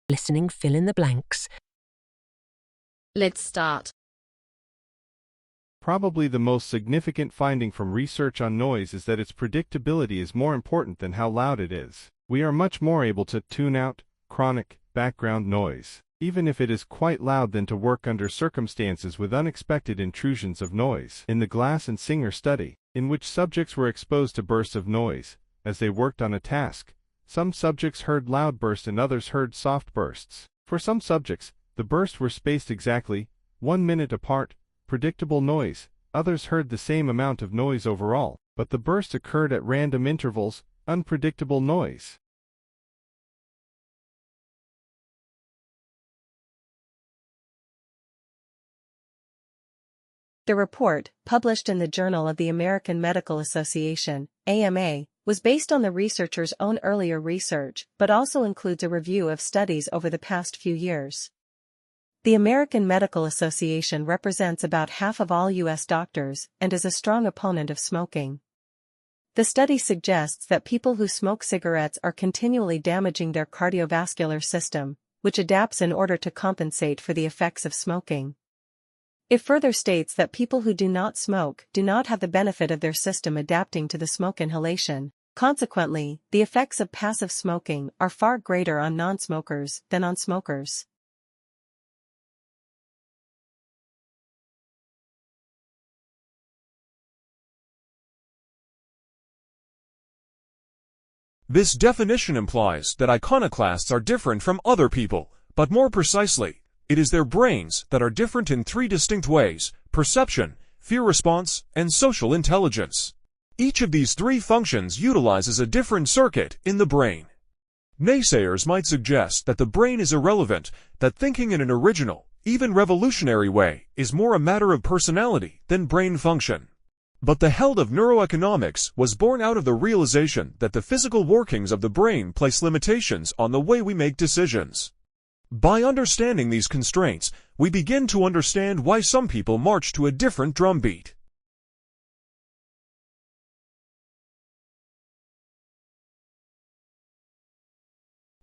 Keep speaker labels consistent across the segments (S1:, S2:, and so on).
S1: Listening, fill in the blanks.
S2: Let's start.
S3: Probably the most significant finding from research on noise is that its predictability is more important than how loud it is. We are much more able to tune out chronic background noise, even if it is quite loud, than to work under circumstances with unexpected intrusions of noise. In the Glass and Singer study, in which subjects were exposed to bursts of noise as they worked on a task, some subjects heard loud bursts and others heard soft bursts. For some subjects, the bursts were spaced exactly 1 minute apart, predictable noise. Others heard the same amount of noise overall, but the bursts occurred at random intervals, unpredictable noise.
S4: The report, published in the Journal of the American Medical Association, AMA, was based on the researchers' own earlier research, but also includes a review of studies over the past few years. The American Medical Association represents about half of all U.S. doctors and is a strong opponent of smoking. The study suggests that people who smoke cigarettes are continually damaging their cardiovascular system, which adapts in order to compensate for the effects of smoking. It further states that people who do not smoke do not have the benefit of their system adapting to the smoke inhalation. Consequently, the effects of passive smoking are far greater on non-smokers than on smokers.
S5: This definition implies that iconoclasts are different from other people, but more precisely, it is their brains that are different in 3 distinct ways: perception, fear response, and social intelligence. Each of these 3 functions utilizes a different circuit in the brain. Naysayers might suggest that the brain is irrelevant, that thinking in an original, even revolutionary way is more a matter of personality than brain function. But the held of neuroeconomics was born out of the realization that the physical workings of the brain place limitations on the way we make decisions. By understanding these constraints, we begin to understand why some people march to a different drumbeat.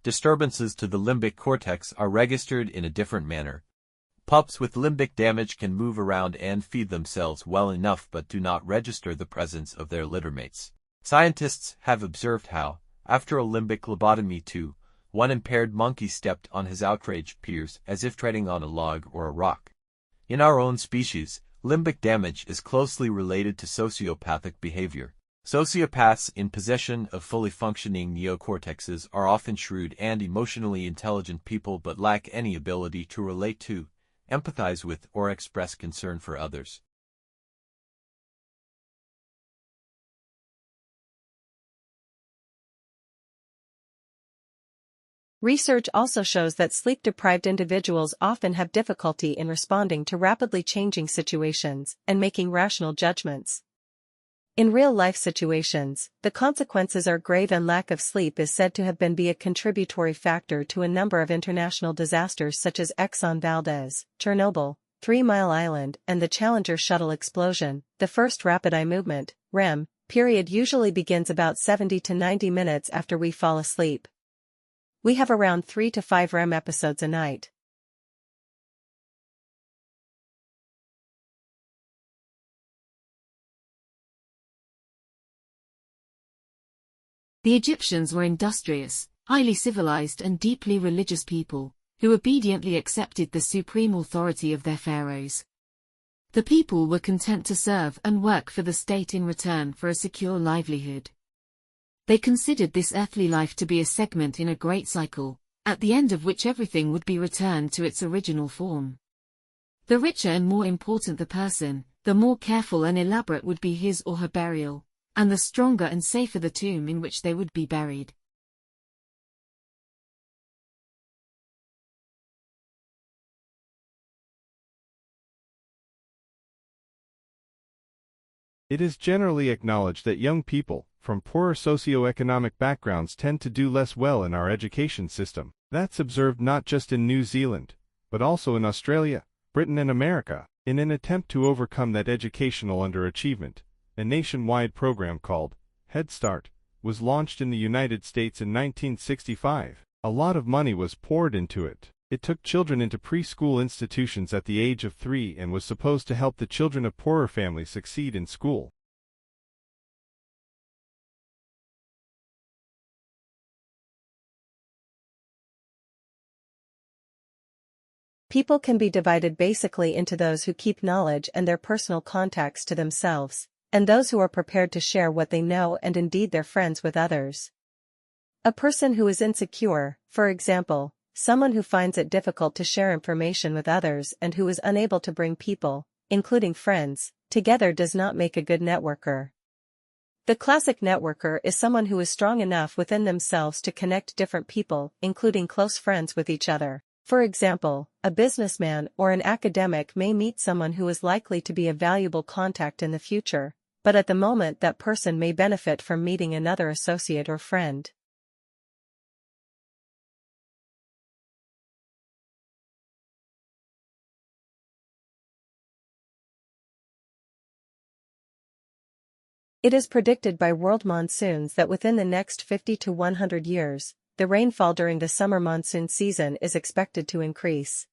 S6: Disturbances to the limbic cortex are registered in a different manner. Pups with limbic damage can move around and feed themselves well enough but do not register the presence of their littermates. Scientists have observed how, after a limbic lobotomy one impaired monkey stepped on his outraged peers as if treading on a log or a rock. In our own species, limbic damage is closely related to sociopathic behavior. Sociopaths in possession of fully functioning neocortexes are often shrewd and emotionally intelligent people but lack any ability to relate to, empathize with, or express concern for others.
S4: Research also shows that sleep-deprived individuals often have difficulty in responding to rapidly changing situations and making rational judgments. In real-life situations, the consequences are grave and lack of sleep is said to have been a contributory factor to a number of international disasters such as Exxon Valdez, Chernobyl, 3 Mile Island, and the Challenger shuttle explosion. The first rapid eye movement, REM, period usually begins about 70 to 90 minutes after we fall asleep. We have around 3 to 5 REM episodes a night.
S2: The Egyptians were industrious, highly civilized and deeply religious people, who obediently accepted the supreme authority of their pharaohs. The people were content to serve and work for the state in return for a secure livelihood. They considered this earthly life to be a segment in a great cycle, at the end of which everything would be returned to its original form. The richer and more important the person, the more careful and elaborate would be his or her burial, and the stronger and safer the tomb in which they would be buried.
S3: It is generally acknowledged that young people from poorer socioeconomic backgrounds tend to do less well in our education system. That's observed not just in New Zealand, but also in Australia, Britain and America. In an attempt to overcome that educational underachievement, a nationwide program called Head Start was launched in the United States in 1965. A lot of money was poured into it. It took children into preschool institutions at the age of 3 and was supposed to help the children of poorer families succeed in school.
S4: People can be divided basically into those who keep knowledge and their personal contacts to themselves, and those who are prepared to share what they know and indeed their friends with others. A person who is insecure, for example, someone who finds it difficult to share information with others and who is unable to bring people, including friends, together does not make a good networker. The classic networker is someone who is strong enough within themselves to connect different people, including close friends, with each other. For example, a businessman or an academic may meet someone who is likely to be a valuable contact in the future, but at the moment that person may benefit from meeting another associate or friend. It is predicted by world monsoons that within the next 50 to 100 years, the rainfall during the summer monsoon season is expected to increase.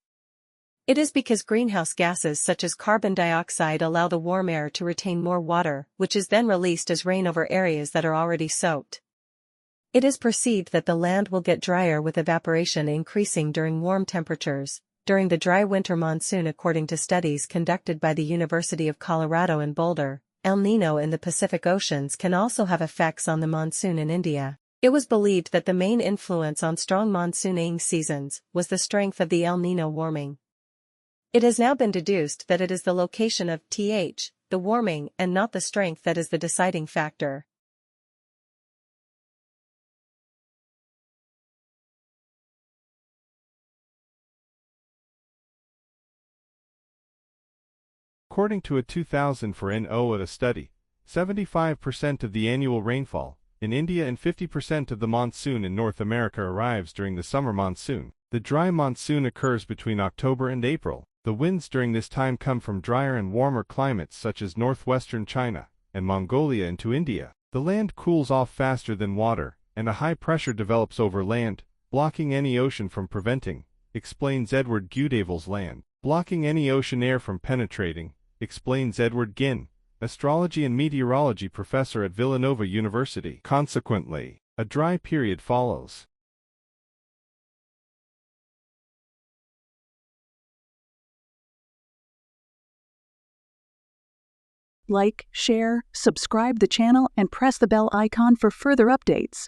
S4: It is because greenhouse gases such as carbon dioxide allow the warm air to retain more water, which is then released as rain over areas that are already soaked. It is perceived that the land will get drier with evaporation increasing during warm temperatures. During the dry winter monsoon, according to studies conducted by the University of Colorado in Boulder, El Niño in the Pacific Oceans can also have effects on the monsoon in India. It was believed that the main influence on strong monsooning seasons was the strength of the El Niño warming. It has now been deduced that it is the location of the warming, and not the strength that is the deciding factor.
S3: According to a 2004 NOAA study, 75% of the annual rainfall in India and 50% of the monsoon in North America arrives during the summer monsoon. The dry monsoon occurs between October and April. The winds during this time come from drier and warmer climates such as northwestern China and Mongolia into India. The land cools off faster than water, and a high pressure develops over land, blocking any ocean from preventing, explains Edward Gudavel's land. Blocking any ocean air from penetrating, explains Edward Ginn, astrology and meteorology professor at Villanova University. Consequently, a dry period follows.
S1: Like, share, subscribe the channel, and press the bell icon for further updates.